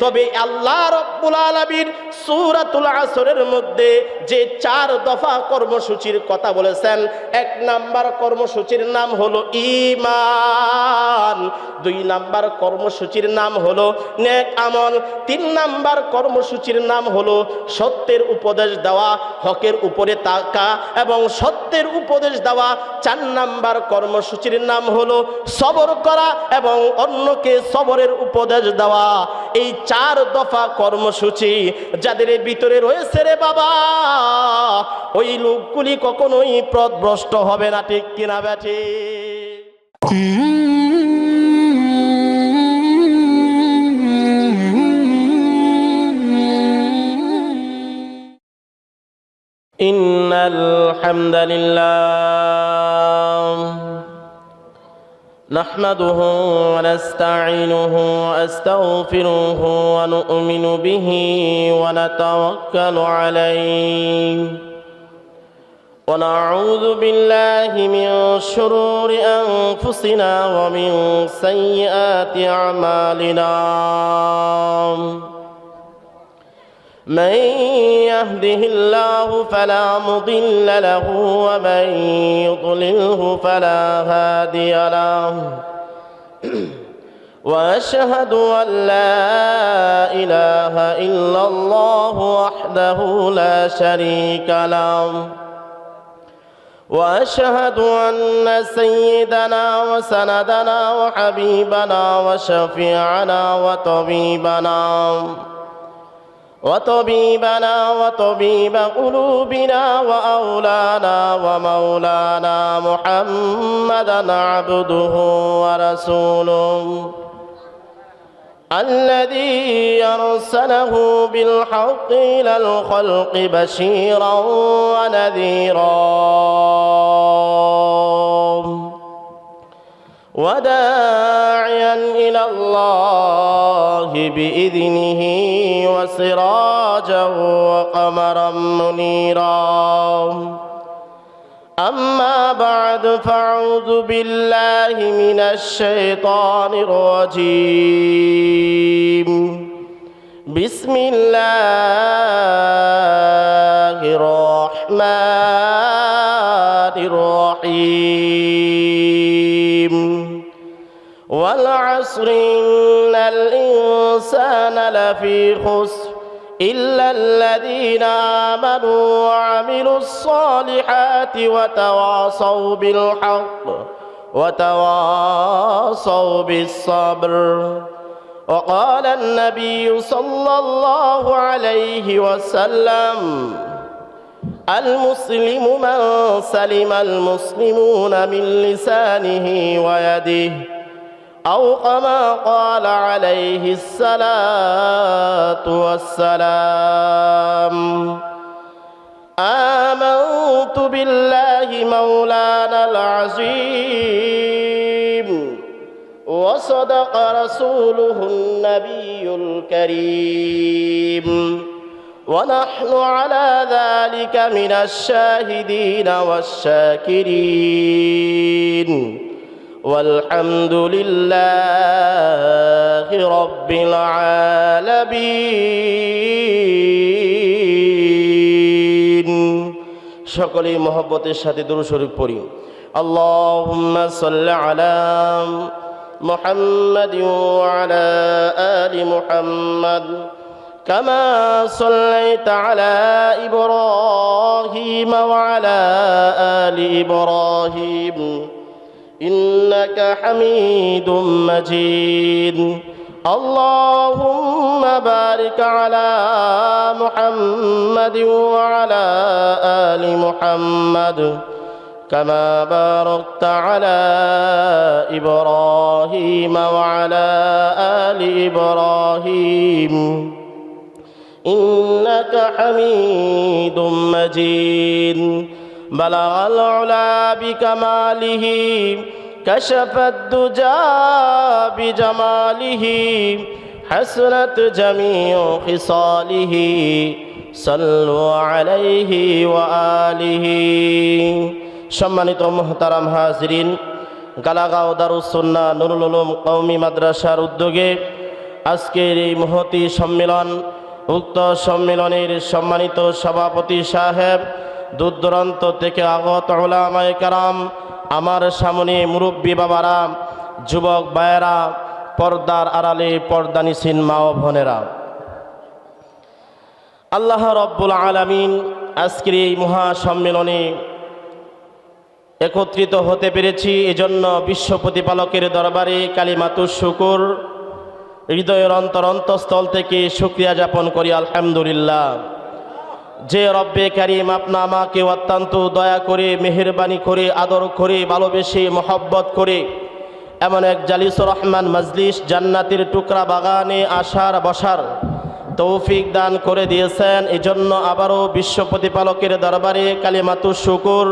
তবে আল্লাহ রাব্বুল আলামিন সূরাতুল আসরের মধ্যে যে 4 দফা কর্মসূচির কথা বলেছেন, 1 নাম্বার কর্মসূচির নাম হলো ঈমান, 2 নাম্বার কর্মসূচির নাম হলো নেক আমল, 3 নাম্বার কর্মসূচির নাম হলো সত্যের উপদেশ দেওয়া, হকের উপরে থাকা এবং সত্যের উপদেশ দেওয়া, 4 নাম্বার কর্মসূচির নাম হলো সবর করা এবং অন্যকে সবরের উপদেশ দেওয়া। এই 4 দফা কর্মসূচি যাদের ভিতরে রয়েছে রে বাবা, ওই লোকগুলি কখনোই পথভ্রষ্ট হবে না, ঠিক কিনা বেঠি? ইন্নাল হামদালিল্লাহ নাহমাদুহু ওয়া নাস্তাঈনুহু ওয়া আস্তাগফিরুহু ওয়া নু'মিনু বিহি ওয়া নাতাওয়াক্কালু আলাইহি ওয়া না'উযু বিল্লাহি মিন শুরুরি আনফুসিনা ওয়া মিন সাইয়্যাতি আ'মালিনা। من يهده الله فلا مضل له ومن يضلله فلا هادي له وأشهد أن لا إله إلا الله وحده لا شريك له وأشهد أن سيدنا وسندنا وحبيبنا وشفيعنا وطبيبنا وطبيب قلوبنا وأولانا ومولانا محمدا عبده ورسوله الذي أرسله بالحق إلى الخلق بشيرا ونذيرا وداعيا إلى الله بإذنه وسراجا وقمرا منيرا. أما بعد فأعوذ بالله من الشيطان الرجيم. بسم الله الرحمن الرحيم. والعصر إن الإنسان لفي خسر إلا الذين آمنوا وعملوا الصالحات وتواصوا بالحق وتواصوا بالصبر. وقال النبي صلى الله عليه وسلم المسلم من سلم المسلمون من لسانه ويده أو كما قال عليه الصلاة والسلام. آمنت بالله مولانا العظيم وصدق رسوله النبي الكريم ونحن على ذلك من الشاهدين والشاكرين والحمد لله رب العالمين. সকলেই মহব্বতের সাথে দুরূদ শরীফ পড়ি। আল্লাহুম্মা সাল্লি আলা মুহাম্মাদ ওয়া আলা আলি মুহাম্মাদ কামা সাল্লাইতা আলা ইব্রাহিম ওয়া আলা আলি ইব্রাহিম إنك حميد مجيد. اللهم بارك على محمد وعلى آل محمد كما باركت على إبراهيم وعلى آل إبراهيم إنك حميد مجيد. بلغ العلا بكماله كشف الدجى بجماله حسنت جميع خصاله صلوا عليه وآله. সম্মানিত মুহতারাম হাজিরিন, গালাগাঁও দারুস সুন্নাহ নুরুল উলুম কওমি মাদ্রাসার উদ্যোগে আজকের এই মহতী সম্মেলন, উক্ত সম্মেলনের সম্মানিত সভাপতি সাহেব, দূর দূরান্ত থেকে আগত উলামায়ে কেরাম, আমার সামনে মুরব্বী বাবারা, যুবক ভাইয়েরা, পর্দার আড়ালে পর্দানিসীন মা ও বোনেরা, আল্লাহ রব্বুল আলামিন আজকের এই মহা সম্মেলনে একত্রিত হতে পেরেছি, এজন্য বিশ্ব প্রতিপালকের দরবারে কালিমাতুশ শুকুর, হৃদয়ের অন্তরস্থল থেকে শুকরিয়া জ্ঞাপন করি আলহামদুলিল্লাহ। যে রব্বে কারীম আপনা আমাকে অত্যন্ত দয়া করে, মেহেরবানি করে, আদর করে, ভালোবেসে, মহব্বত করে এমন এক জালিসুর রহমান মজলিস, জান্নাতের টুকরা বাগানে আসার বসার তৌফিক দান করে দিয়েছেন, এজন্য আবারও বিশ্ব প্রতিপালকের দরবারে কালিমাতুশ শুকুর,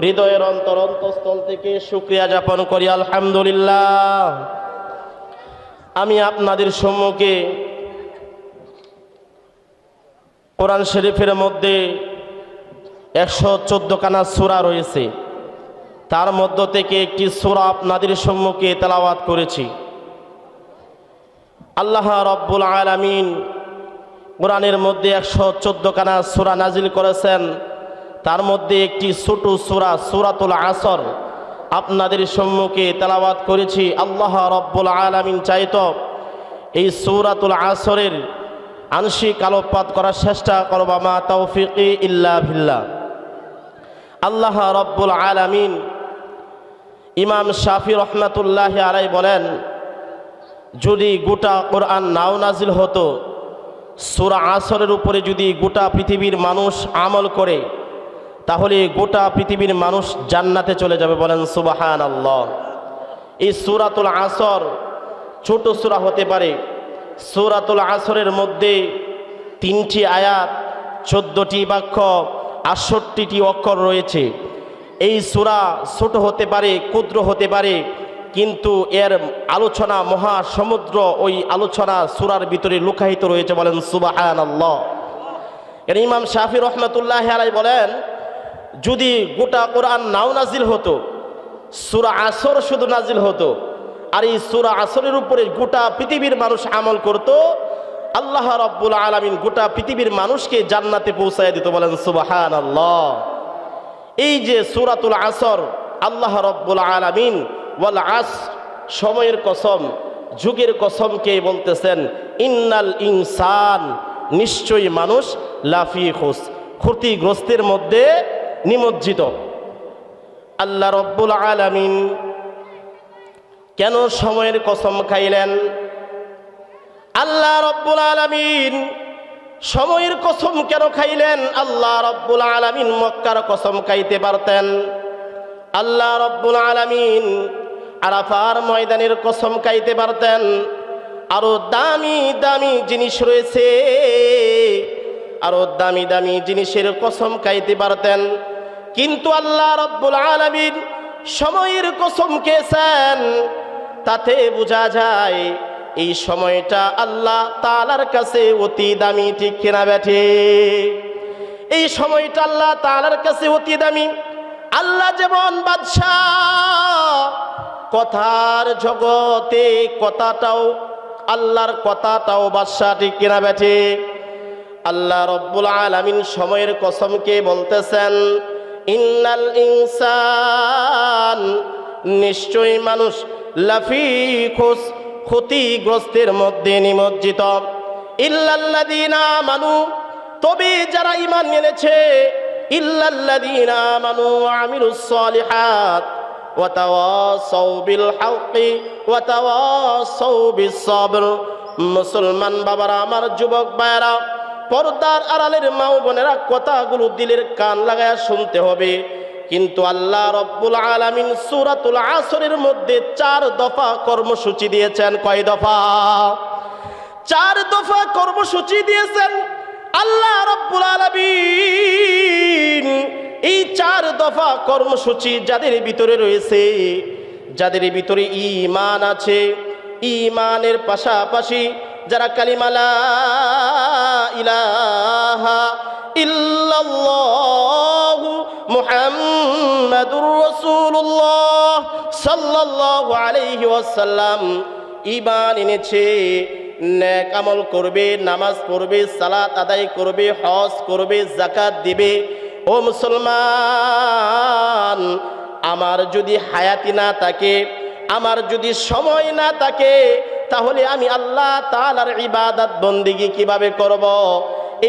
হৃদয়ের অন্তরস্থল থেকে শুকরিয়া জ্ঞাপন করি আলহামদুলিল্লাহ। আমি আপনাদের সম্মুখে কোরআন শরীফের মধ্যে 114 খানা সূরা রয়েছে, তার মধ্য থেকে একটি সূরা আপনাদের সম্মুখে তেলাওয়াত করেছি। আল্লাহ রব্বুল আলামিন কোরআনের মধ্যে 114 খানা সূরা নাজিল করেছেন, তার মধ্যে একটি ছোট সূরা সূরাতুল আসর আপনাদের সম্মুখে তেলাওয়াত করেছি। আল্লাহ রব্বুল আলামিন চাইতো এই সূরাতুল আসরের আংশিক আলোকপাত করার চেষ্টা করব, মা তাওফিকি ইল্লা বিল্লাহ। আল্লাহ রব্বুল আলামিন ইমাম শাফি রহমাতুল্লাহি আলাইহি বলেন, যদি গোটা কোরআন নাও নাজিল হতো, সূরা আসরের উপরে যদি গোটা পৃথিবীর মানুষ আমল করে, তাহলে গোটা পৃথিবীর মানুষ জান্নাতে চলে যাবে। বলেন সুবহানাল্লাহ। এই সূরাতুল আসর ছোট সূরা হতে পারে, সূরাতুল আসরের মধ্যে 3টি আয়াত, 14টি বাক্য, 68টি অক্ষর রয়েছে। এই সূরা ছোট হতে পারে, ক্ষুদ্র হতে পারে, কিন্তু এর আলোচনা মহা সমুদ্র, ওই আলোচনা সূরার ভিতরে লুকায়িত রয়েছে। বলেন সুবহানাল্লাহ। এর ইমাম শাফি রহমাতুল্লাহি আলাইহি বলেন, যদি গোটা কোরআন নাও নাজিল হতো, সূরা আসর শুধু নাজিল হতো, আর এই সূরা আসরের উপরে গোটা পৃথিবীর মানুষ আমল করত, আল্লাহ রব্বুল আলামিন গোটা পৃথিবীর মানুষকে জান্নাতে পৌঁছায় দিত। বলেন সুবহানাল্লাহ। এই যে সূরাতুল আসর, আল্লাহ রব্বুল আলামিন ওয়াল আসর, সময়ের কসম, যুগের কসমকে বলতেছেন, ইন্নাল ইনসান, নিশ্চয়ই মানুষ, লাফি খুস, ক্ষতিগ্রস্তের মধ্যে নিমজ্জিত। আল্লাহ রব্বুল আলামিন কেন সময়ের কসম খাইলেন? আল্লাহ রব্বুল আলামিন সময়ের কসম কেন খাইলেন? আল্লাহ রব্বুল আলামিন মক্কার কসম খাইতে পারতেন। আল্লাহ রব্বুল আলামিন আরাফার ময়দানের কসম খাইতে পারতেন। আরো দামি দামি জিনিস রয়েছে, আরো দামি দামি জিনিসের কসম খাইতে পারতেন, কিন্তু আল্লাহ রব্বুল আলামিন সময়ের কসম খেয়েছেন। তাতে বোঝা যায় এই সময়টা আল্লাহ তাআলার কাছে অতি দামি, ঠিক কিনা বেঠে? এই সময়টা আল্লাহ তাআলার কাছে অতি দামি। আল্লাহ যেমন বাদশাহ, কথার জগতে কথাটাও আল্লাহর, কথাটাও বাদশাহ, ঠিক কিনা বেঠে? আল্লাহ রব্বুল আলামিন সময়ের কসমকে বলতেছেন, ইন্নাল ইনসান, নিশ্চয়ই মানুষ, লাফি খুস, ক্ষতিগ্রস্তের মধ্যে নিমজ্জিত। ইল্লাল্লাযীনা আমানু, তবে যারা ঈমান এনেছে, ইল্লাল্লাযীনা আমানু ওয়া আমিলুস সালিহাত ওয়া তাওয়াসাউ বিল হাক্কি ওয়া তাওয়াসাউ বিস সাবর। মুসলমান বাবারা, আমার যুবক ভাইয়েরা, পর্দার আড়ালের মা ও বোনেরা, কথাগুলো দিলের কান লাগায়া শুনতে হবে। কিন্তু আল্লাহ রব্বুল আলামিন সূরাতুল আসরের মধ্যে 4 দফা কর্মসূচি দিয়েছেন। কয় দফা? 4 দফা কর্মসূচি দিয়েছেন আল্লাহ রব্বুল আলামিন। এই 4 দফা কর্মসূচি যাদের ভিতরে রয়েছে, যাদের ভিতরে ঈমান আছে, ঈমানের পাশাপাশি যারা কালিমা লা ইলাহা ইল্লাল্লাহু মুহাম্মাদুর রাসূলুল্লাহ সাল্লাল্লাহু আলাইহি ওয়াসাল্লাম ঈমান এনেছে, নেক আমল করবে, নামাজ পড়বে, সালাত আদায় করবে, হজ করবে, যাকাত দিবে। ও মুসলমান, আমার যদি হায়াতি না থাকে, আমার যদি সময় না থাকে, তাহলে আমি আল্লাহ তাআলার ইবাদত বন্দেগী কিভাবে করব?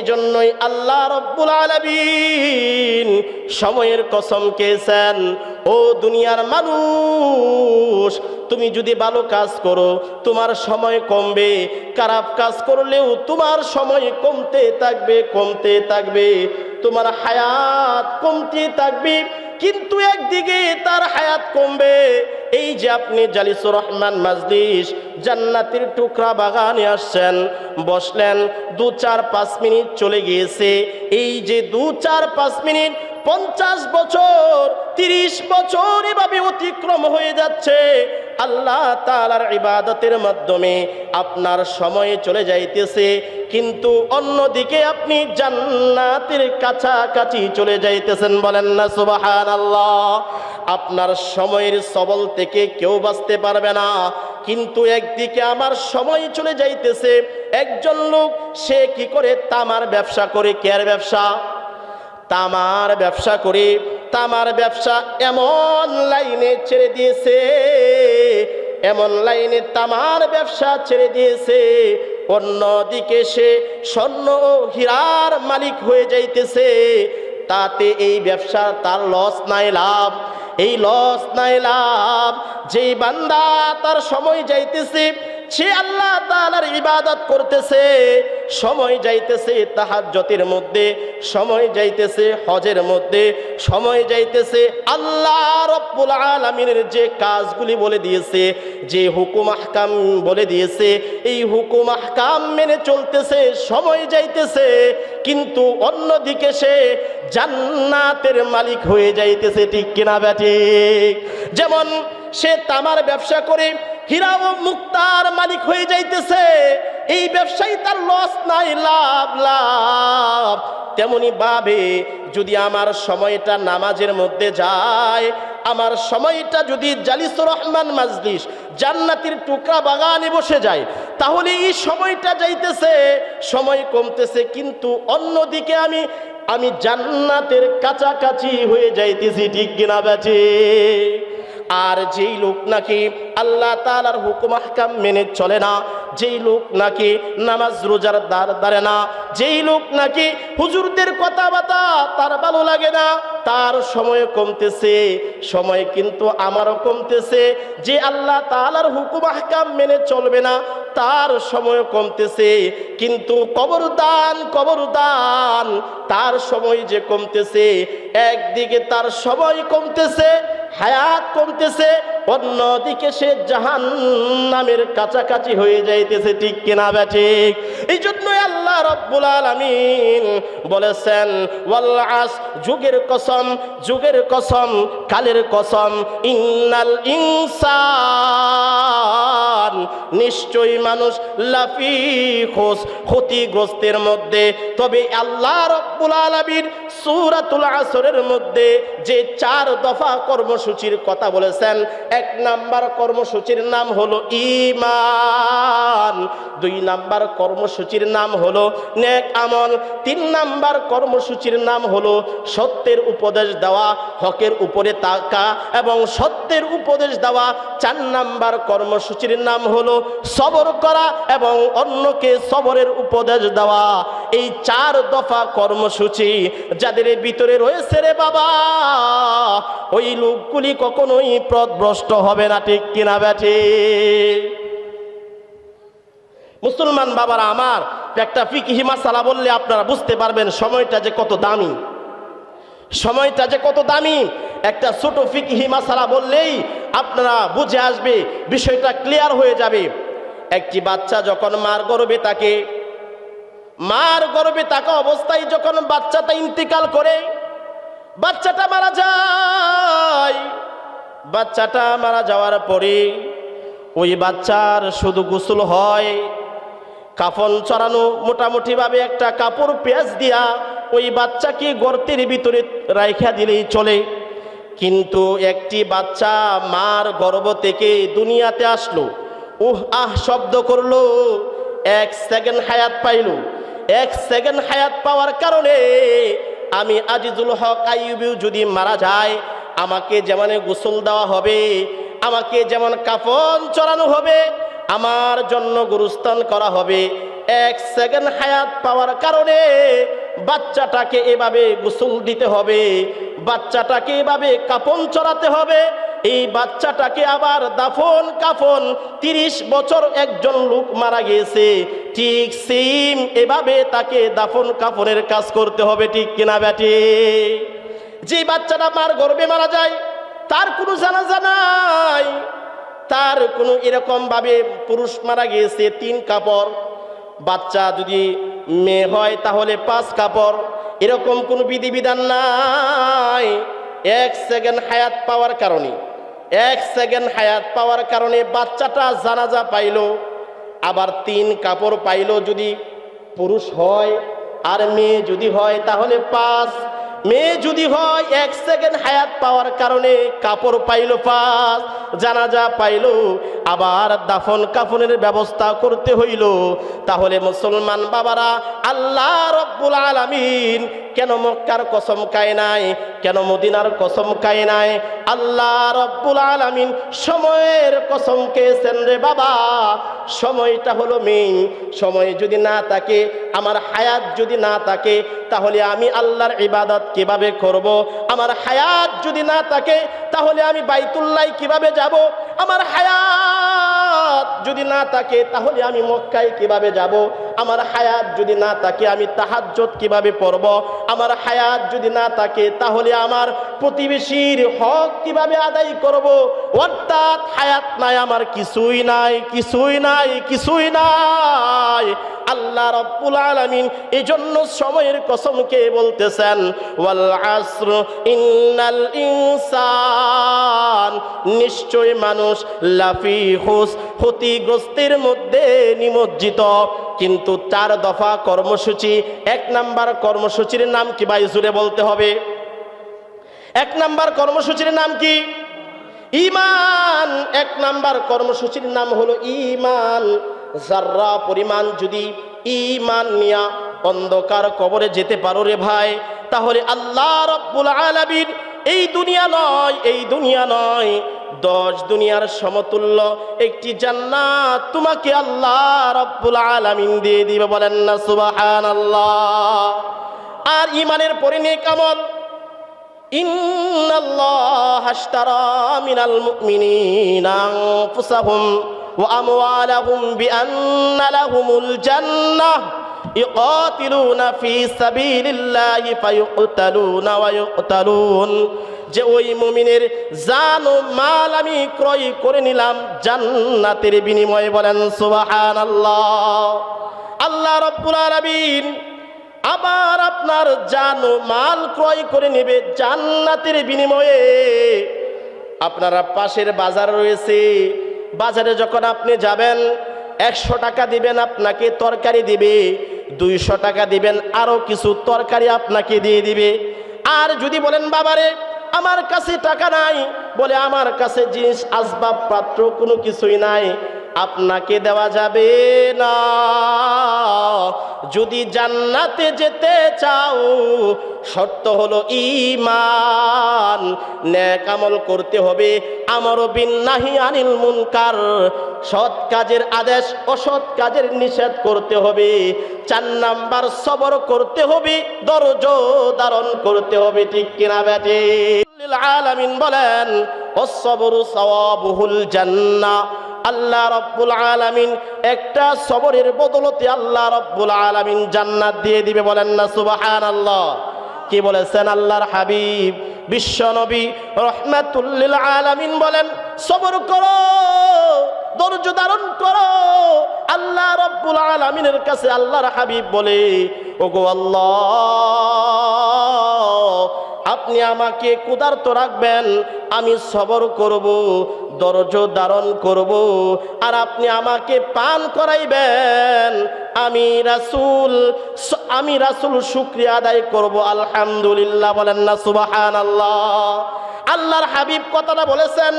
এজন্যই আল্লাহ রব্বুল আলামিন সময়ের কসম খেয়েছেন, ও দুনিয়ার মানুষ, তুমি যদি ভালো কাজ করো তোমার সময় কমবে, খারাপ কাজ করলেও তোমার সময় কমতে থাকবে, কমতে থাকবে, তোমার হায়াত কমতে থাকবে। কিন্তু একদিকে তার হায়াত কমবে, এই যে আপনি জালিসুর রহমান মাজলিস জান্নাতের টুকরা বাগানে আসছেন, বসলেন, 2-4-5 মিনিট চলে গিয়েছে। এই যে 2-4-5 মিনিট 50 বছর 30 বছর এভাবে অতিক্রম হয়ে যাচ্ছে। আল্লাহ তাআলার ইবাদতের মাধ্যমে আপনার সময় চলে যাইতেছে, কিন্তু অন্যদিকে আপনি জান্নাতের কাছাকাছি চলে যাইতেছেন। বলেন না সুবহানাল্লাহ। আপনার সময়ের সবল থেকে কেউ বাঁচতে পারবে না, কিন্তু একদিকে আমার সময় চলে যাইতেছে। একজন লোক সে কি করে? তামার ব্যবসা করে। কেয়ার ব্যবসা? তামার ব্যবসা করে। তামার ব্যবসা এমন লাইনে ছেড়ে দিয়েছে, এমন লাইনে তামার ব্যবসা ছেড়ে দিয়েছে, অন্যদিকে সে স্বর্ণ ও হীরার মালিক হয়ে যাইতেছে। তাতে এই ব্যবসা তার লস নাই লাভ, এই লস নাই লাভ। যেই বান্দা তার সময় যাইতেছে, সে আল্লাহ তাআলার ইবাদত করতেছে, সময় যাইতেছে তাহাজ্জুদের মধ্যে, সময় যাইতেছে হজের মধ্যে, সময় যাইতেছে আল্লাহ রব্বুল আলামিনের যে কাজগুলি বলে দিয়েছে, যে হুকুম আহকাম বলে দিয়েছে, এই হুকুম আহকাম মেনে চলতেছে, সময় যাইতেছে। কিন্তু অন্যদিকে সে জান্নাতের মালিক হয়ে যাইতেছে। ঠিক কিনা ব্যাঠিক? যেমন সে তামার ব্যবসা করে হীরা ও মুক্তার মালিক হয়ে যাইতেছে, এই ব্যবসায়ী তার লস নাই, লাভ লাভ। তেমনি ভাবে যদি আমার সময়টা নামাজের মধ্যে যায়, আমার সময়টা যদি জালিসুর রহমান মাজলিস জান্নাতের টুকরা বাগানে বসে যায়, তাহলে এই সময়টা যাইতেছে, সময় কমতেছে, কিন্তু অন্যদিকে আমি জান্নাতের কাছাকাছি হয়ে যাইতেছি। ঠিক কিনা বেঠে? আর যেই লোক নাকি আল্লাহ তাআলার হুকুম আহকাম মেনে চলে না, যেই লোক নাকি নামাজ রোজার দাঁড়ে না, যেই লোক নাকি হুজুরদের কথাবার্তা তার ভালো লাগে না, তার সময় কমতেছে, সময় কিন্তু আমারও কমতেছে। যে আল্লাহ তাআলার হুকুম আহকাম মেনে চলবে না, তার সময় কমতেছে। কিন্তু কবরদান কবরদান, তার সময় যে কমতেছে, একদিকে তার সময় কমতেছে, হায়াত কমতেছে, অন্যদিকে সে জাহান্নামের কাছাকাছি হয়ে যাইতেছে। ঠিক কিনা ব্যাঠিক? এই জন্যই আল্লাহ রাব্বুল আলামিন বলেছেন, ওয়াল আস, যুগের কসম, যুগের কসম, কালের কসম, ইন্নাল ইনসান, নিশ্চয়ই মানুষ লাফি খোস, ক্ষতিগ্রস্তের মধ্যে। তবে আল্লাহ রাব্বুল আলামিন সূরাতুল আসরের মধ্যে যে 4 দফা কর্মসূচির কথা বলেছেন, 1 নাম্বার কর্মসূচির নাম হলো ঈমান, 2 নাম্বার কর্মসূচির নাম হলো নেক আমল, 3 নাম্বার কর্মসূচির নাম হলো সত্যের উপদেশ দেওয়া, হকের উপরে তাকা এবং সত্যের উপদেশ দেওয়া, 4 নাম্বার কর্মসূচির নাম হলো সবর করা এবং অন্যকে সবরের উপদেশ দেওয়া। এই 4 দফা কর্মসূচি যাদের ভিতরে রয়েছে রে বাবা, ওই লোকগুলি কখনোই পথভ্রষ্ট হবে না। ঠিক কিনা ব্যাঠি? মুসলমান বাবারা আমার, একটা ফিকহি মাসালা বললে আপনারা বুঝতে পারবেন সময়টা যে কত দামি, সময়টা যে কত দামি। একটা ছোট ফিকহি মাসালা বললেই আপনারা বুঝে আসবে, বিষয়টা ক্লিয়ার হয়ে যাবে। একটি বাচ্চা যখন মার গর্ভে থাকে, মার গর্ভে থাকা অবস্থায় যখন বাচ্চাটা ইন্তিকাল করে, বাচ্চাটা মারা যায়, বাচ্চাটা মারা যাওয়ার পরে ওই বাচ্চার শুধু গোসল হয়, কাফন চড়ানো, মোটামুটি ভাবে একটা কাপড় পেঁয়াজ দিয়া ওই বাচ্চাকে গর্তের ভিতরে রাইখা দিলেই চলে। কিন্তু একটি বাচ্চা মার গর্ভ থেকে দুনিয়াতে আসলো, উহ আহ শব্দ করলো, এক সেকেন্ড হায়াত পাইল। এক সেকেন্ড হায়াত পাওয়ার কারণে আমি আজিজুল হক আইয়ুবী যদি মারা যায়, আমাকে যেমন গোসল দেওয়া হবে, আমাকে যেমন কাফন চড়ানো হবে, আমার জন্য গুরুস্থান করা হবে। এক সেকেন্ড হায়াত পাওয়ার কারণে বাচ্চাটাকে এভাবে গোসল দিতে হবে, বাচ্চাটাকে এভাবে কাফন চড়াতে হবে, এই বাচ্চাটাকে আবার দাফন কাফন। 30 বছর একজন লোক মারা গিয়েছে, ঠিক সেম এভাবে তাকে দাফন কাফনের কাজ করতে হবে, ঠিক কিনা ব্যাটি? যে বাচ্চাটা মার গর্ভে মারা যায়, তার কোনো জানাজা নাই, তার কোনো এরকম ভাবে পুরুষ মারা গিয়েছে 3 কাপড়, বাচ্চা যদি মেয়ে হয় তাহলে 5 কাপড়, এরকম কোনো বিধিবিধান নাই। এক সেকেন্ড হায়াত পাওয়ার কারণে, এক সেকেন্ড হায়াত পাওয়ার কারণে বাচ্চাটা জানাজা পাইল, আবার 3 কাপড় পাইল যদি পুরুষ হয়, আর মেয়ে যদি হয় তাহলে 5। মেয়ে যদি হয় এক সেকেন্ড হায়াত পাওয়ার কারণে কাপড় পাইল 5, জানাজা পাইল, আবার দাফন কাফনের ব্যবস্থা করতে হইল। তাহলে মুসলমান বাবারা, আল্লাহ রব্বুল আলামিন কেন মক্কার কসম খায় নাই, কেন মদিনার কসম খায় নাই? আল্লাহ রব্বুল আলামিন সময়ের কসম খেয়েছেন রে বাবা। সময়টা হলো মেইন। সময় যদি না থাকে, আমার হায়াত যদি না থাকে, তাহলে আমি আল্লাহর ইবাদত কিভাবে করব? আমার হায়াত যদি না থাকে, তাহলে আমি বাইতুল্লাহ কিভাবে যাব? আমার হায়াত যদি না থাকে, তাহলে আমি মক্কায় কিভাবে যাব? আমার হায়াত যদি না থাকে, আমি তাহাজ্জুদ কিভাবে পড়ব? আমার হায়াত যদি না থাকে, তাহলে আমার প্রতিবেশীর হক কিভাবে আদায় করব? অর্থাৎ হায়াত নাই, আমার কিছুই নাই, কিছুই নাই, কিছুই নাই। আল্লাহ রব্বুল আলামিন এই জন্য সময়ের কসমকে বলতেছেন, ওয়াল আসর ইন্নাল ইনসান, নিশ্চয় মানুষ লাফি খুস, ক্ষতিগ্রস্তের মধ্যে নিমজ্জিত। কিন্তু 4 দফা কর্মসূচি। 1 নাম্বার কর্মসূচির নাম কি ভাই? জুড়ে বলতে হবে। 1 নাম্বার কর্মসূচির নাম কি? ঈমান। 1 নাম্বার কর্মসূচির নাম হলো ঈমান। যারা পরিমাণ যদি ঈমান নিয়া অন্ধকার কবরে যেতে পারো রে ভাই, তাহলে আল্লাহ রব্বুল আলামিন এই দুনিয়া নয়, এই দুনিয়া নয়, 10 দুনিয়ার সমতুল্য একটি জান্নাত তোমাকে আল্লাহ রব্বুল আলামিন দিয়ে দিবে। বলেন না সুবহানাল্লাহ। আর ঈমানের পরে নেক আমল। ইন্নাল্লাহা আশতারা মিনাল মুমিনিনা আনফুসাহুম ওয়া আমওয়ালাহুম বিআন্না লাহুমুল জান্নাহ ইকাতিলুনা ফি সাবিলিল্লাহি ফায়ুকতালুনা ওয়া ইউকতালুন। যে ওই মুমিনের জান ও মাল আমি ক্রয় করে নিলাম জান্নাতের বিনিময়ে। বলেন সুবহানাল্লাহ। আল্লাহ রাব্বুল আলামিন আবার আপনার জান ও মাল ক্রয় করে নেবে জান্নাতের বিনিময়ে। আপনারা পাশের বাজার রয়েছে, বাজারে যখন আপনি যাবেন 100 টাকা দিবেন, আপনাকে তরকারি দিবে, 200 টাকা দিবেন, আরো কিছু তরকারি আপনাকে দিয়ে দিবে। আর যদি বলেন বাবারে আমার কাছে টাকা নাই, বলে আমার কাছে জিনিস আসবাব পাত্র কোনো কিছুই নাই, আপনাকে দেওয়া যাবে না। যদি জান্নাতে যেতে চাও, শর্ত হলো ঈমান, নেক আমল করতে হবে, আমরু বিন নাহি আনিল মুনকার, সৎ কাজের আদেশ অসৎ কাজের নিষেধ করতে হবে। 4 নাম্বার সবর করতে হবে, ধৈর্য ধারণ করতে হবে, ঠিক কিনা বেটে? আলামিন বলেন ওয়াস-সাবরু সাওয়াবুহুল জান্নাহ। আল্লাহ রব্বুল আলামিন একটা সবরের বদলতে আল্লাহ রব্বুল আলামিন জান্নাত দিয়ে দিবে। বলেন না সুবহানাল্লাহ। কি বলেছেন আল্লাহর হাবিব বিশ্ব নবী রাহমাতুল লিল আলামিন বলেন, সবর করো, ধৈর্য ধারণ করো। আল্লাহ রব্বুল আলামিনের কাছে আল্লাহর হাবিব বলে, ওগো আল্লাহ, আপনি আমাকে ক্ষুধার্ত রাখবেন, আমি সবর করব, ধৈর্য ধারণ করব, আর আপনি আমাকে পান করাইবেন, আমি রাসূল শুকরিয়া আদায় করব, আলহামদুলিল্লাহ। বলেন না সুবহানাল্লাহ। আল্লাহর হাবিব কথাটা বলেছেন,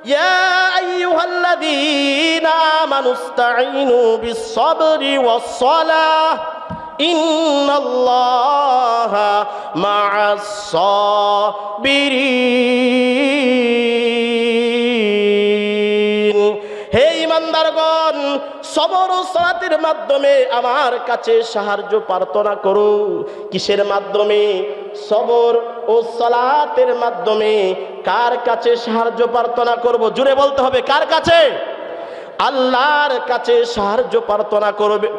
ইয়া আইয়ুহাল্লাযীনা আমানুস্তাঈনু বিস-সাবরি ওয়াস-সালাহ ইন্নাল্লাহা মা'আস-সাবিরিন। হে ঈমানদারগণ, সবর ও সালাতের মাধ্যমে আমার কাছে সাহায্য প্রার্থনা করো। কিসের মাধ্যমে? সবর ও সালাতের মাধ্যমে। কার কাছে সাহায্য প্রার্থনা করব? জুড়ে বলতে হবে, কার কাছে? আল্লাহর কাছে সাহায্য প্রার্থনা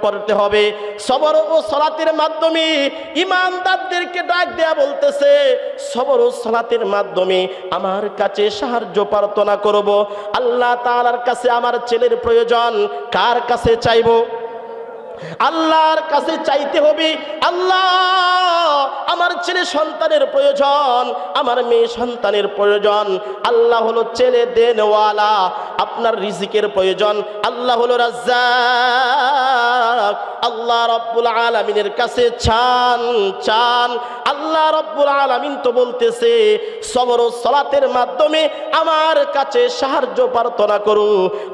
করতে হবে। সবর ও সালাতের মাধ্যমে ঈমানদারদেরকে ডাক দেয়া বলতেছে, সবর ও সালাতের মাধ্যমে আমার কাছে সাহায্য প্রার্থনা করব। আল্লাহ তাআলার কাছে আমার ছেলের প্রয়োজন, কার কাছে চাইবো? আল্লাহর কাছে চাইতে হবে। আল্লাহ, আমার ছেলে সন্তানের প্রয়োজন, আমার মেয়ে সন্তানের প্রয়োজন। আল্লাহ হলো ছেলে দেনওয়ালা, আপনার রিজিকের প্রয়োজন। আল্লাহ হলো রাজ্জাক। আল্লাহ রাব্বুল আলামিনের কাছে চান। আল্লাহ রাব্বুল আলামিন তো বলতেছে, সবর ও সালাতের মাধ্যমে আমার কাছে সাহায্য প্রার্থনা করো।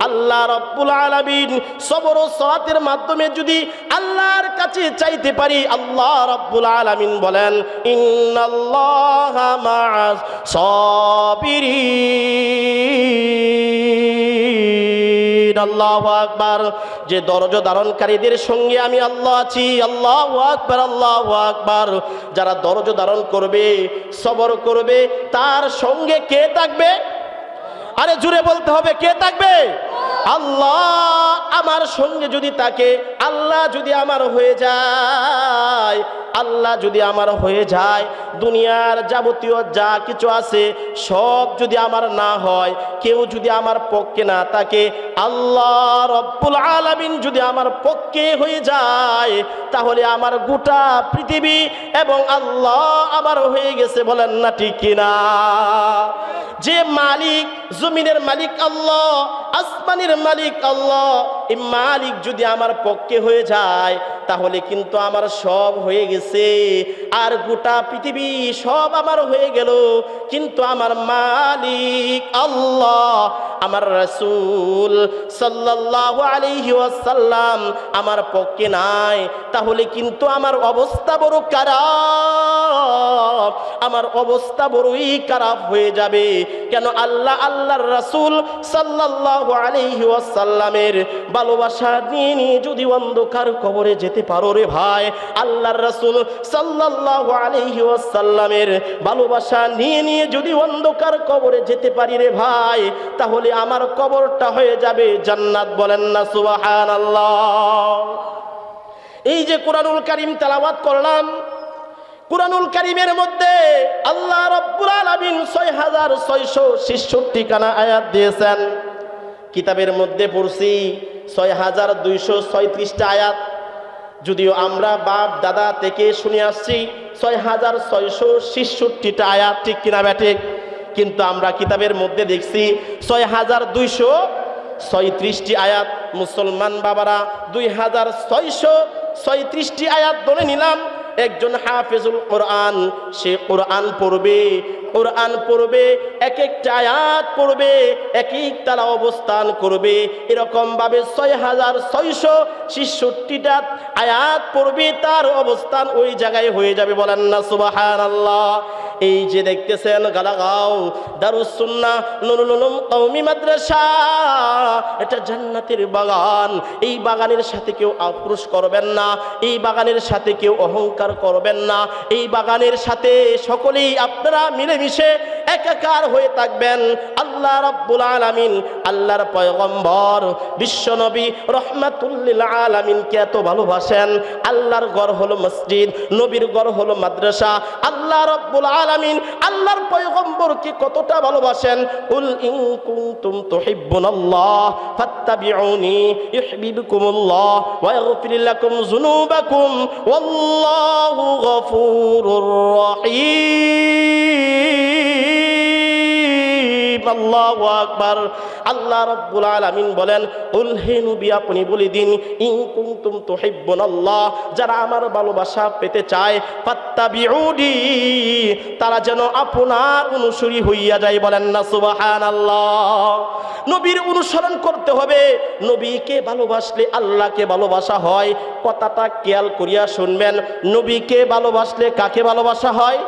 আল্লাহ রাব্বুল আলামিন সবর ও সালাতের মাধ্যমে যদি আল্লাহর কাছে চাইতে পারি, আল্লাহ রাব্বুল আলামিন বলেন, ইন্নাল্লাহা মা'আস সাবিরিন। আল্লাহু আকবার। যে ধৈর্য ধারণকারীদের সঙ্গে আমি আল্লাহ আছি। আল্লাহু আকবার, আল্লাহু আকবার। যারা ধৈর্য ধারণ করবে, সবর করবে, তার সঙ্গে কে থাকবে? আরে জুড়ে বলতে হবে, কে থাকবে? আল্লাহ আমার সঙ্গে যদি থাকে, আল্লাহ যদি আমার হয়ে যায়, আল্লাহ যদি আমার হয়ে যায়, দুনিয়ার যাবতীয় যা কিছু আছে সব যদি আমার না হয়, কেউ যদি আমার পক্ষে না থাকে, আল্লাহ রব্বুল আলামিন যদি আমার পক্ষে হয়ে যায়, তাহলে আমার গোটা পৃথিবী এবং আল্লাহ আমার হয়ে গেছে। বলেন না ঠিক কিনা? যে মালিক, জমিনের মালিক আল্লাহ, আসমানের মালিক আল্লাহ, এই মালিক যদি আমার পক্ষে হয়ে যায়, তাহলে কিন্তু আমার সব হয়ে গেছে। আর গোটা পৃথিবী সব আমার হয়ে গেল, কিন্তু আমার মালিক আল্লাহ, আমার রাসূল সাল্লাল্লাহু আলাইহি ওয়াসাল্লাম আমার পক্ষে নাই, তাহলে কিন্তু আমার অবস্থা বড় খারাপ। আমার অবস্থা বড়ই খারাপ হয়ে যাবে। কেন? আল্লাহ, আল্লাহর রাসূল সাল্লাল্লাহু আলাইহি ওয়াসাল্লামের ভালোবাসা নিয়ে যদি অন্ধকার কবরে যেতে পারো রে ভাই, আল্লাহর রাসূল সাল্লাল্লাহু আলাইহি ওয়াসাল্লামের ভালোবাসা নিয়ে যদি অন্ধকার কবরে যেতে পারি রে ভাই, তাহলে আমার কবরটা হয়ে যাবে জান্নাত। বলেন না সুবহানাল্লাহ। এই যে কোরআনুল কারীম তেলাওয়াত করলাম, কুরআনুল কারীমের মধ্যে আল্লাহ রাব্বুল আলামিন 6666 খানা আয়াত দিয়েছেন। কিতাবের মধ্যে পড়ছি 6236টা আয়াত। যদিও আমরা বাপ দাদা থেকে শুনে আসছি 6666টা আয়াত, ঠিক কিনা ব্যাঠিক? কিন্তু আমরা কিতাবের মধ্যে দেখছি 6236টি আয়াত। মুসলমান বাবারা 2636টি আয়াত বলে নিলাম। একজন হাফেজুল কোরআন, সে কোরআন পড়বে, এক একটা আয়াত পড়বে, এক এক তালা অবস্থান করবে। এরকম ভাবে 6666টা আয়াত পড়বে, তার অবস্থান ওই জায়গায় হয়ে যাবে। বলেন না সুবহানাল্লাহ। এই যে দেখতেছেন গালাগাঁও দারুস সুন্নাহ নুরুল উলুম কওমি মাদ্রাসা, এটা জান্নাতের বাগান। এই বাগানের সাথে কেউ আপোষ করবেন না, এই বাগানের সাথে কেউ অহংকার করবেন না। এই বাগানের সাথে সকলেই আপনারা মিলেমিশে একাকার হয়ে থাকবেন। আল্লাহ রাব্বুল আলামিন, আল্লাহর পয়গম্বর বিশ্বনবী রাহমাতুল লিল আলামিনকে এত ভালোবাসেন। আল্লাহর ঘর হলো মসজিদ, নবীর ঘর হলো মাদ্রাসা। আল্লাহ রাব্বুল আলামিন আল্লাহর পয়গম্বরকে কতটা ভালোবাসেন। কুল ইন কুনতুম তুহিব্বুনাল্লাহ ফাত্তাবিউনি ইউহিব্বুকুমুল্লাহ ওয়া ইয়াগফির লাকুম যুনুবাকুম ওয়াল্লাহু গফুরুর রহিম। আল্লাহু আকবার। আল্লাহ রাব্বুল আলামিন বলেন কুল হে নবী আপনি বলে দিন ইন কুনতুম তুহিব্বুনাল্লাহ, যারা আমার ভালোবাসা পেতে চায় ফাত্তাবিউনি, তারা যেন আপনার অনুসারী হইয়া যায়। বলেন না সুবহানাল্লাহ। নবীর অনুসরণ করতে হবে। নবীকে ভালোবাসলে আল্লাহকে ভালোবাসা হয়। কথাটা খেয়াল করিয়া শুনবেন, নবীকে ভালোবাসলে কাকে ভালোবাসা হয়?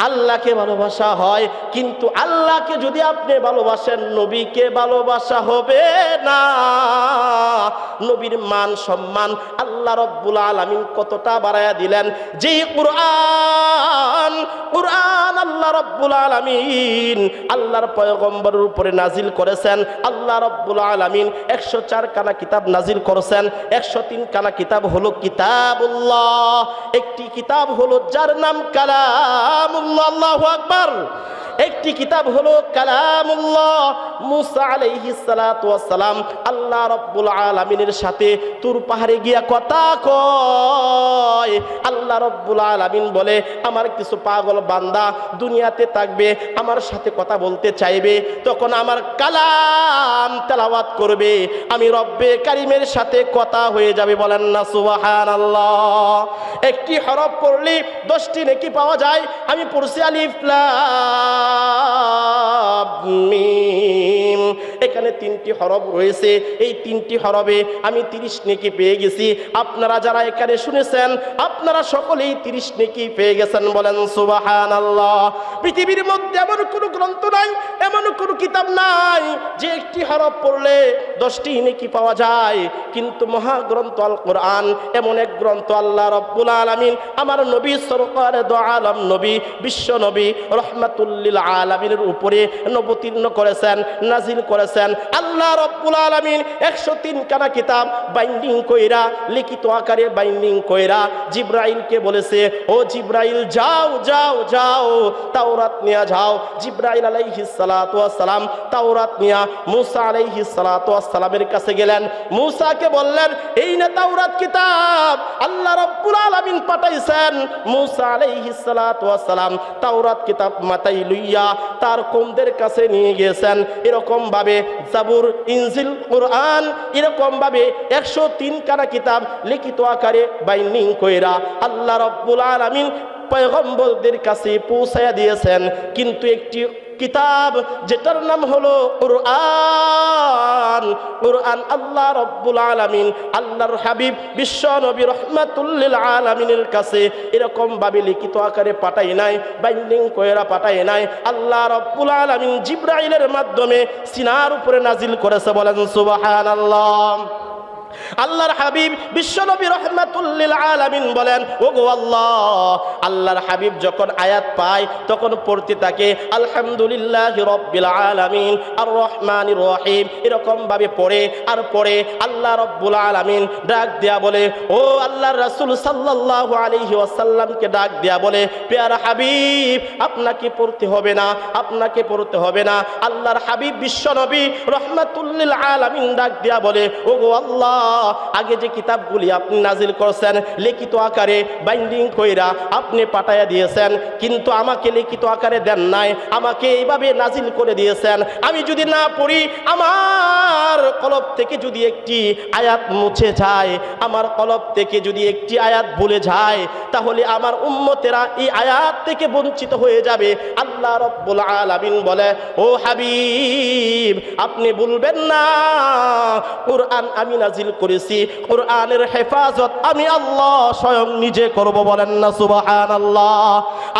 আল্লাহকে ভালোবাসা হয়। কিন্তু আল্লাহকে যদি আপনি ভালোবাসেন, নবীকে ভালোবাসা হবে না। নবীর মান সম্মান আল্লাহ রাব্বুল আলামিন কতটা বাড়ায়া দিলেন। যে কুরআন আল্লাহ রাব্বুল আলামিন আল্লাহর পয়গম্বরের উপরে নাজিল করেছেন। আল্লাহ রাব্বুল আলামিন 104 খানা কিতাব নাজিল করেছেন। 103 খানা কিতাব হলো কিতাবুল্লাহ। একটি কিতাব হলো যার নাম কালামুল্লাহ। আল্লাহু আকবার। একটি কিতাব হলো কালামুল্লাহ। মুসা আলাইহিস সালাতু ওয়াস সালাম আল্লাহ রাব্বুল আলামিনের সাথে তুর পাহাড়ে গিয়া কথা কয়। আল্লাহ রাব্বুল আলামিন বলে আমার কিছু পাগল বান্দা দুনিয়াতে থাকবে, আমার সাথে কথা বলতে চাইবে, তখন আমার কালাম তেলাওয়াত করবে, আমি রব্বে কারিমের সাথে কথা হয়ে যাবে। বলেন না সুবহানাল্লাহ। একটি হরফ পড়লে 10টি নেকি পাওয়া যায়। আমি পড়ছি আলিফ লাম মিম, এখানে 3টি হরফ রয়েছে। এই 3টি হরফে আমি 30 নেকি পেয়ে গেছি। আপনারা যারা এখানে শুনেছেন আপনারা সকলেই 30 নেকি পেয়ে গেছেন। বলেন সুবহানাল্লাহ। পৃথিবীর মধ্যে এমন কোনো গ্রন্থ নাই, এমন কোনো কিতাব নাই যে একটি হরফ পড়লে 10টি নেকি পাওয়া যায়। কিন্তু মহাগ্রন্থ আল কোরআন এমন এক গ্রন্থ আল্লাহ রাব্বুল আলামিন আমার নবী সরকারে দো আলম নবী বিশ্ব নবী রহমাতুল লিল আলামিনের উপরে অবতীর্ণ করেছেন, নাজিল করেছেন। আল্লাহ রাব্বুল আলামিন 103 খানা কিতাব বাইন্ডিং কইরা, লিখিত আকারে বাইন্ডিং কইরা জিবরাইলকে বলেছে, ও জিবরাইল যাও যাও যাও তাওরাত নিয়ে যাও। জিবরাইল আলাইহিস সালাতু ওয়াস সালাম তাওরাত নিয়ে মুসা আলাইহিস সালাতু ওয়াস সালামের কাছে গেলেন। মুসাকে বললেন এই না তাওরাত কিতাব আল্লাহ রাব্বুল আলামিন পাঠাইছেন। মুসা আলাইহিস সালাতু ওয়াস সালাম তাওরাত কিতাব মাথায় লইয়া তার কওমদের কাছে নিয়ে গেছেন। এরকম ভাবে জাবুর, ইনজিল, কোরআন এরকম ভাবে 103 খানা কিতাব লিখিত আকারে বাইন্ডিং কইরা আল্লাহ রাব্বুল আলামিন পয়গম্বরদের কাছে পৌঁছায়া দিয়েছেন। কিন্তু একটি কিতাব যেটার নাম হলো কোরআন, কোরআন আল্লাহ রাব্বুল আলামিন আল্লাহর হাবিব বিশ্ব নবী রহমাতুল লিল আলামিনের কাছে এরকম ভাবে লিখিত আকারে পাঠাই নাই, বাইন্ডিং কইরা পাঠাই নাই। আল্লাহ রাব্বুল আলামিন জিবরাইলের মাধ্যমে সিনার উপরে নাজিল করেছে। বলেন সুবহানাল্লাহ। আল্লাহর হাবিব বিশ্বনবী রাহমাতুল লিল আলামিন বলেন ওগো আল্লাহ, আল্লাহর হাবিব যখন আয়াত পায় তখন পড়তে থাকে আলহামদুলিল্লাহি রাব্বিল আলামিন আর রহমানির রহিম, এরকম ভাবে পড়ে আর পড়ে আল্লাহ রাব্বুল আলামিন ডাক দেয়া বলে, ও আল্লাহর রাসূল সাল্লাল্লাহু আলাইহি ওয়াসাল্লামকে ডাক দেয়া বলে, পেয়ারা হাবিব আপনাকে পড়তে হবে না, আপনাকে পড়তে হবে না। আল্লাহর হাবিব বিশ্বনবী রাহমাতুল লিল আলামিন ডাক দেয়া বলে, ওগো আল্লাহ, আগে যে কিতাবগুলি আপনি নাজিল করেছেন লিখিত আকারে বাইন্ডিং কইরা আপনি পাঠায়া দিয়েছেন, কিন্তু আমাকে লিখিত আকারে দেন নাই, আমাকে এইভাবে নাজিল করে দিয়েছেন। আমি যদি না পড়ি, আমার কলব থেকে যদি একটি আয়াত মুছে যায়, আমার কলব থেকে যদি একটি আয়াত ভুলে যায়, তাহলে আমার উম্মতেরা এই আয়াত থেকে বঞ্চিত হয়ে যাবে। আল্লাহ রাব্বুল আলামিন বলে, ও হাবিব আপনি বলবেন না, কোরআন আমি নাজিল করেছি, কোরআনের হেফাজত আমি আল্লাহ স্বয়ং নিজে করব। বলেন না সুবহানাল্লাহ।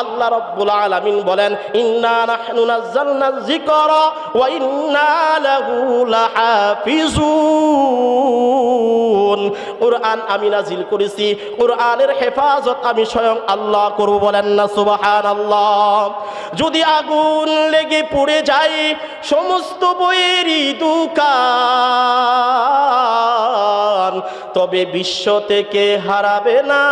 আল্লাহ রাব্বুল আলামিন বলেন ইন্না নাহনু নাযালনা যিকরা ওয়া ইন্না লাহু লাহাফিজুন, কোরআন আমি নাজিল করেছি, কোরআনের হেফাজত আমি স্বয়ং আল্লাহ করব। বলেন না সুবহানাল্লাহ। যদি আগুন লেগে পুড়ে যায় সমস্ত বইয়েরই দোকান, তবে বিশ্ব থেকে হারাবে না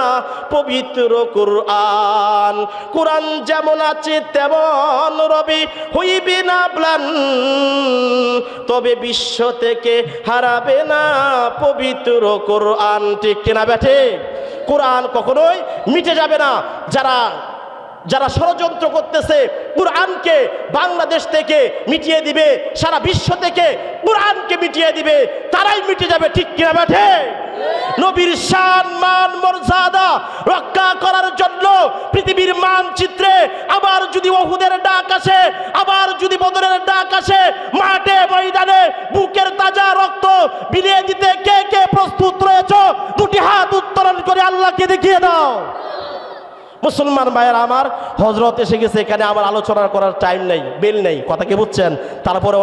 পবিত্র কোরআন। কোরআন যেমন আছে তেমন রবি হইবে না প্লান, তবে বিশ্ব থেকে হারাবে না পবিত্র কোরআন। ঠিক কিনা বেঠে? কোরআন কখনোই মিটে যাবে না। যারা যারা ষড়যন্ত্র করতেছে কুরআনকে বাংলাদেশ থেকে মিটিয়ে দিবে, সারা বিশ্ব থেকে কুরআনকে মিটিয়ে দিবে, তারাই মিটে যাবে। ঠিক কিনা বেঠে? নবীর শান মান মর্যাদা রক্ষা করার জন্য পৃথিবীর মানচিত্রে আবার যদি ওহুদের ডাক আসে, আবার যদি বদরের ডাক আসে, মাঠে ময়দানে বুকের তাজা রক্ত বিলিয়ে দিতে কে কে প্রস্তুত রয়েছে? দুটি হাত উত্তোলন করে আল্লাহকে দেখিয়ে দাও। মুসলমান ভাইয়েরা আমার, হজরত এসে গেছে, এখানে আমার আলোচনা করার টাইম নেই, বেল নেই, কথা কি বুঝছেন? তারপরে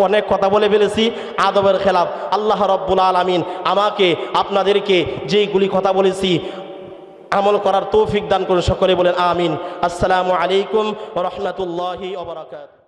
অনেক কথা বলে ফেলেছি আদবের খেলাফ। আল্লাহ রব্বুল আলামিন আমাকে আপনাদেরকে যেইগুলি কথা বলেছি আমল করার তৌফিক দান করুন। সকলে বলেন আমিন। আসসালামু আলাইকুম ওয়া রাহমাতুল্লাহি ওয়া বারাকাতুহু।